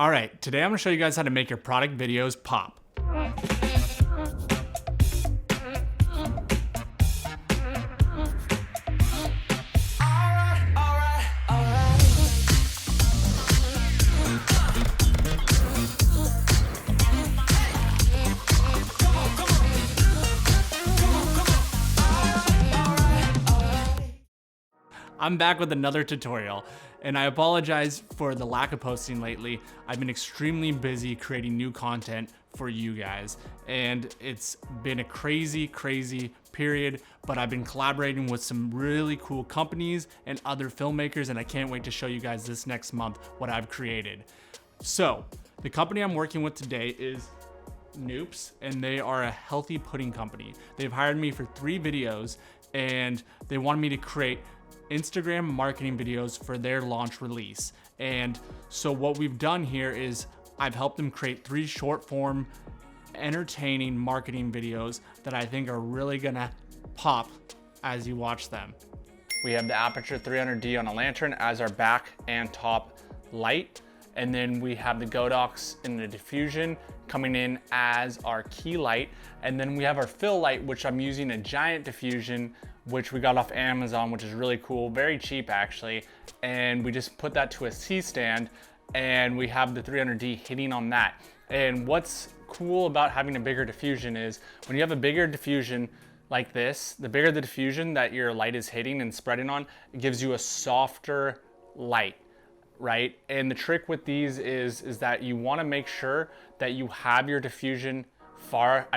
All right, today I'm gonna show you guys how to make your product videos pop. I'm back with another tutorial, and I apologize for the lack of posting lately. I've been extremely busy creating new content for you guys, and it's been a crazy period, but I've been collaborating with some really cool companies and other filmmakers, and I can't wait to show you guys this next month what I've created. So, the company I'm working with today is Noops, and they are a healthy pudding company. They've hired me for 3 videos, and they wanted me to create Instagram marketing videos for their launch release. And so what we've done here is I've helped them create 3 short form, entertaining marketing videos that I think are really gonna pop as you watch them. We have the Aperture 300D on a lantern as our back and top light. And then we have the Godox in the Diffusion coming in as our key light. And then we have our fill light, which I'm using a giant diffusion, which we got off Amazon, which is really cool, very cheap actually. And we just put that to a C-stand, and we have the 300D hitting on that. And what's cool about having a bigger diffusion is when you have a bigger diffusion like this, the bigger the diffusion that your light is hitting and spreading on, it gives you a softer light, right? And the trick with these is that you wanna make sure that you have your diffusion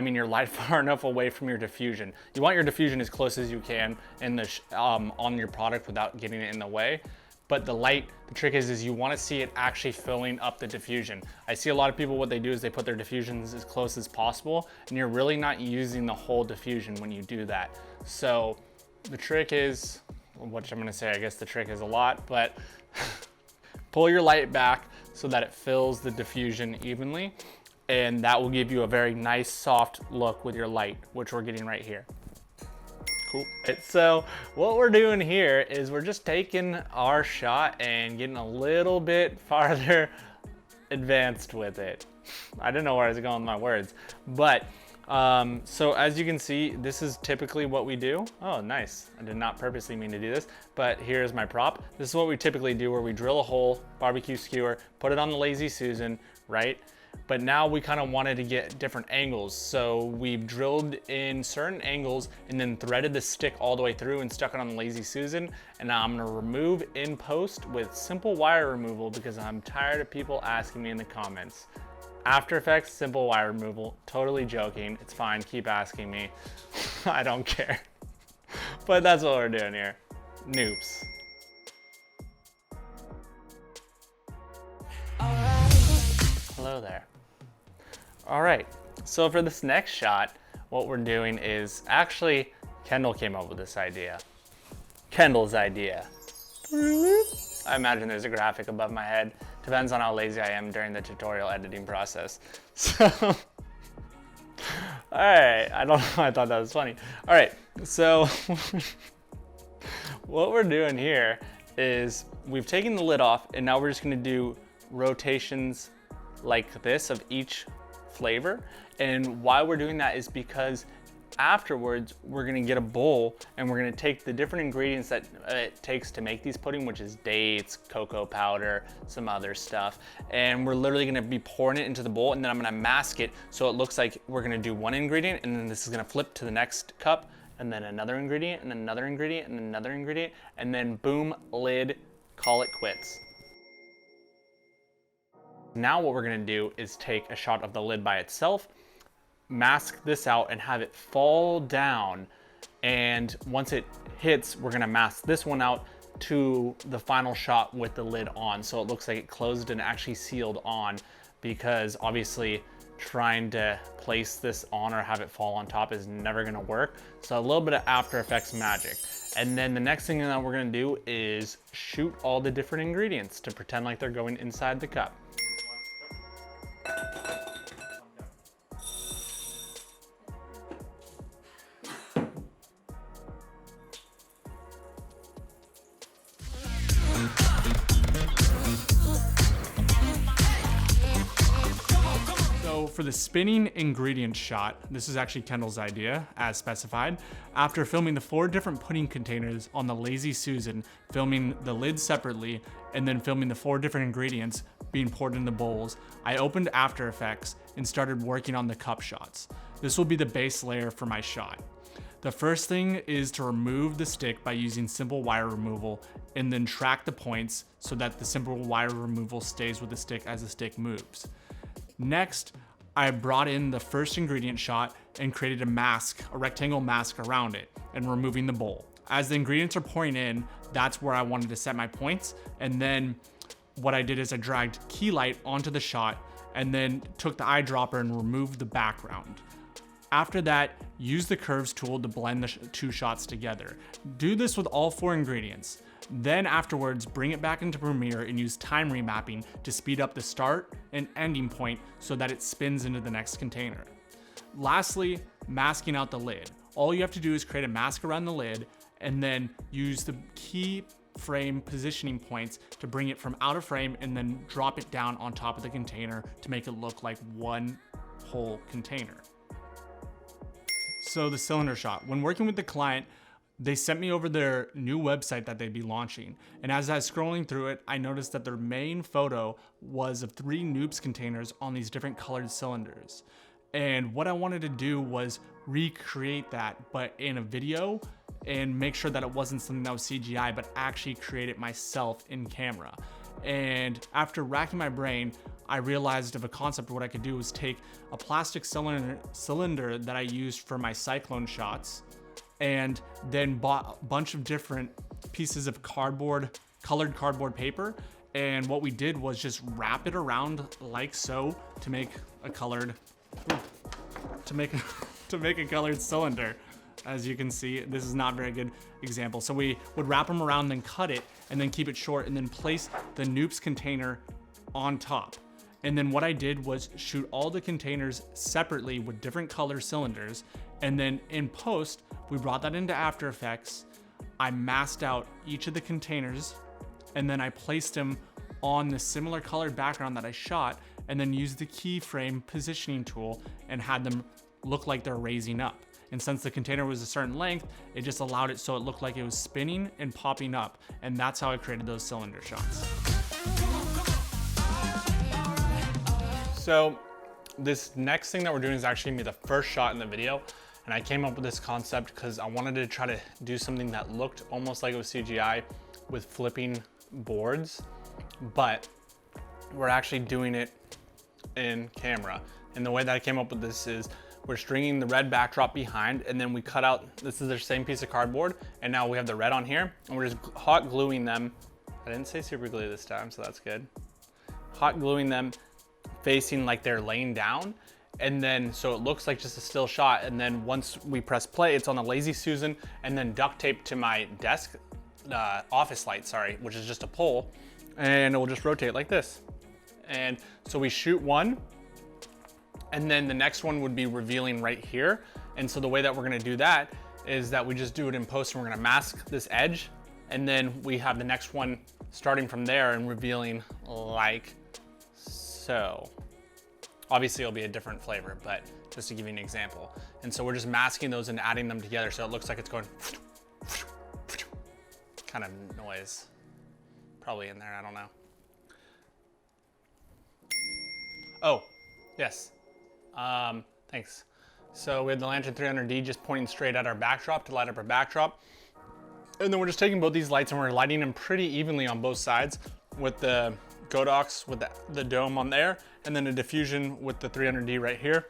your light far enough away from your diffusion. You want your diffusion as close as you can in the on your product without getting it in the way. But the light, the trick is you want to see it actually filling up the diffusion. I see a lot of people, what they do is they put their diffusions as close as possible, and you're really not using the whole diffusion when you do that. So the trick is, what I'm gonna say, I guess the trick is a lot, but pull your light back so that it fills the diffusion evenly. And that will give you a very nice soft look with your light, which we're getting right here. Cool. So what we're doing here is we're just taking our shot and getting a little bit farther advanced with it. I don't know where I was going with my words, but so as you can see, this is typically what we do. Oh, nice. I did not purposely mean to do this, but here's my prop. This is what we typically do, where we drill a hole, barbecue skewer, put it on the Lazy Susan, right? But now we kind of wanted to get different angles. So we've drilled in certain angles and then threaded the stick all the way through and stuck it on the Lazy Susan. And now I'm gonna remove in post with simple wire removal because I'm tired of people asking me in the comments. After Effects, simple wire removal, totally joking. It's fine, keep asking me. I don't care. But that's what we're doing here. Noops. Hello there. All right, so for this next shot, what we're doing is, actually, Kendall came up with this idea. Kendall's idea. I imagine there's a graphic above my head. Depends on how lazy I am during the tutorial editing process. So, all right, I don't know, I thought that was funny. All right, so what we're doing here is we've taken the lid off, and now we're just gonna do rotations like this of each flavor. And why we're doing that is because afterwards we're gonna get a bowl and we're gonna take the different ingredients that it takes to make these pudding, which is dates, cocoa powder, some other stuff, and we're literally gonna be pouring it into the bowl, and then I'm gonna mask it so it looks like we're gonna do one ingredient, and then this is gonna flip to the next cup, and then another ingredient, and another ingredient, and another ingredient, and then boom, lid, call it quits. Now what we're gonna do is take a shot of the lid by itself, mask this out, and have it fall down. And once it hits, we're gonna mask this one out to the final shot with the lid on. So it looks like it closed and actually sealed on, because obviously trying to place this on or have it fall on top is never gonna work. So a little bit of After Effects magic. And then the next thing that we're gonna do is shoot all the different ingredients to pretend like they're going inside the cup. for the spinning ingredient shot, this is actually Kendall's idea, as specified. After filming the 4 different pudding containers on the Lazy Susan, filming the lid separately, and then filming the 4 different ingredients being poured into bowls, I opened After Effects and started working on the cup shots. This will be the base layer for my shot. The first thing is to remove the stick by using simple wire removal, and then track the points so that the simple wire removal stays with the stick as the stick moves. Next, I brought in the first ingredient shot and created a mask, a rectangle mask around it, and removing the bowl. As the ingredients are pouring in, that's where I wanted to set my points, and then what I did is I dragged key light onto the shot and then took the eyedropper and removed the background. After that, use the curves tool to blend the 2 shots together. Do this with all 4 ingredients. Then afterwards, bring it back into Premiere and use time remapping to speed up the start and ending point so that it spins into the next container. Lastly, masking out the lid. All you have to do is create a mask around the lid and then use the key frame positioning points to bring it from out of frame and then drop it down on top of the container to make it look like one whole container. So the cylinder shot. When working with the client, they sent me over their new website that they'd be launching. And as I was scrolling through it, I noticed that their main photo was of 3 Noops containers on these different colored cylinders. And what I wanted to do was recreate that, but in a video, and make sure that it wasn't something that was CGI, but actually create it myself in camera. And after racking my brain, I realized of a concept. What I could do was take a plastic cylinder that I used for my cyclone shots, and then bought a bunch of different pieces of colored cardboard paper. And what we did was just wrap it around like so to make a colored, to make a colored cylinder. As you can see, this is not a very good example. So we would wrap them around, then cut it, and then keep it short, and then place the Noops container on top. And then what I did was shoot all the containers separately with different color cylinders. And then in post, we brought that into After Effects. I masked out each of the containers, and then I placed them on the similar colored background that I shot, and then used the keyframe positioning tool and had them look like they're raising up. And since the container was a certain length, it just allowed it so it looked like it was spinning and popping up. And that's how I created those cylinder shots. So this next thing that we're doing is actually gonna be the first shot in the video. And I came up with this concept because I wanted to try to do something that looked almost like it was CGI with flipping boards, but we're actually doing it in camera. And the way that I came up with this is we're stringing the red backdrop behind, and then we cut out, this is the same piece of cardboard, and now we have the red on here, and we're just hot gluing them. I didn't say super glue this time, so that's good. Hot gluing them facing like they're laying down, and then so it looks like just a still shot. And then once we press play, it's on the Lazy Susan, and then duct tape to my desk, office light, sorry, which is just a pole, and it will just rotate like this. And so we shoot one, and then the next one would be revealing right here. And so the way that we're gonna do that is that we just do it in post, and we're gonna mask this edge, and then we have the next one starting from there and revealing like so. Obviously it'll be a different flavor, but just to give you an example. And so we're just masking those and adding them together so it looks like it's going kind of noise. Probably in there, I don't know. Oh, yes. Thanks. So we have the Lantern 300D just pointing straight at our backdrop to light up our backdrop. And then we're just taking both these lights and we're lighting them pretty evenly on both sides with the Godox with the dome on there, and then a Diffusion with the 300D right here,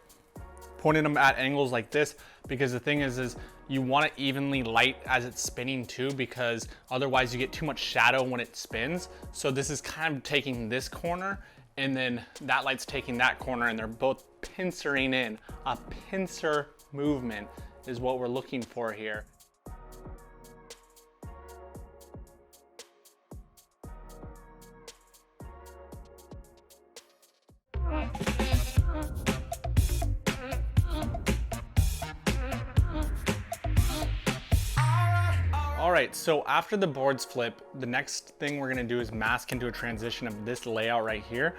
pointing them at angles like this, because the thing is you want to evenly light as it's spinning too, because otherwise you get too much shadow when it spins. So this is kind of taking this corner, and then that light's taking that corner, and they're both pincering in. A pincer movement is what we're looking for here. All right, so after the boards flip, the next thing we're gonna do is mask into a transition of this layout right here.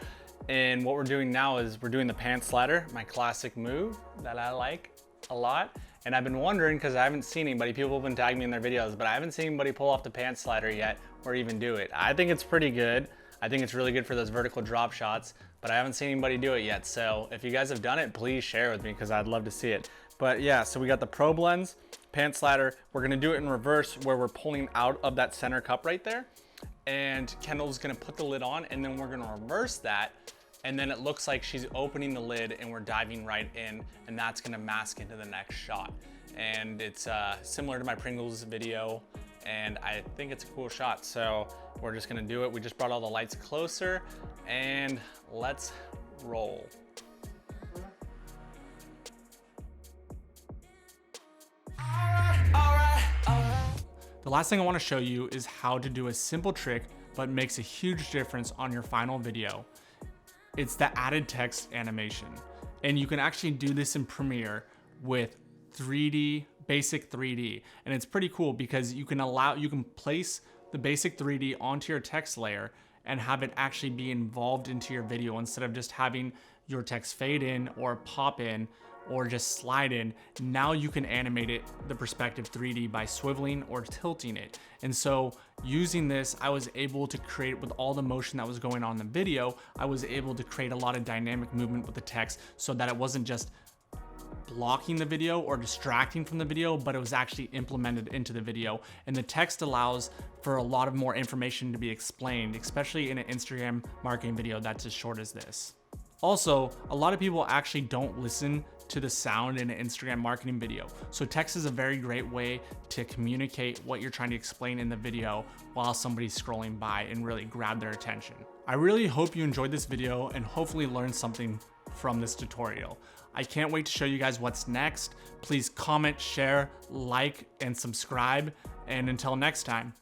And what we're doing now is we're doing the pants slider, my classic move that I like a lot. And I've been wondering, because I haven't seen anybody, people have been tagging me in their videos, but I haven't seen anybody pull off the pants slider yet or even do it. I think it's pretty good. I think it's really good for those vertical drop shots, but I haven't seen anybody do it yet. So if you guys have done it, please share with me because I'd love to see it. But yeah, so we got the probe lens, pants slider. We're gonna do it in reverse where we're pulling out of that center cup right there. And Kendall's gonna put the lid on and then we're gonna reverse that. And then it looks like she's opening the lid and we're diving right in, and that's gonna mask into the next shot. And it's similar to my Pringles video, and I think it's a cool shot. So we're just gonna do it. We just brought all the lights closer and let's roll. The last thing I wanna show you is how to do a simple trick, but makes a huge difference on your final video. It's the added text animation. And you can actually do this in Premiere with 3D, basic 3D. And it's pretty cool because you can place the basic 3D onto your text layer and have it actually be involved into your video instead of just having your text fade in or pop in or just slide in. Now you can animate it the perspective 3D by swiveling or tilting it. And so using this, I was able to create, with all the motion that was going on in the video, I was able to create a lot of dynamic movement with the text so that it wasn't just blocking the video or distracting from the video, but it was actually implemented into the video. And the text allows for a lot of more information to be explained, especially in an Instagram marketing video that's as short as this. Also, a lot of people actually don't listen to the sound in an Instagram marketing video. So text is a very great way to communicate what you're trying to explain in the video while somebody's scrolling by and really grab their attention. I really hope you enjoyed this video and hopefully learned something from this tutorial. I can't wait to show you guys what's next. Please comment, share, like, and subscribe. And until next time.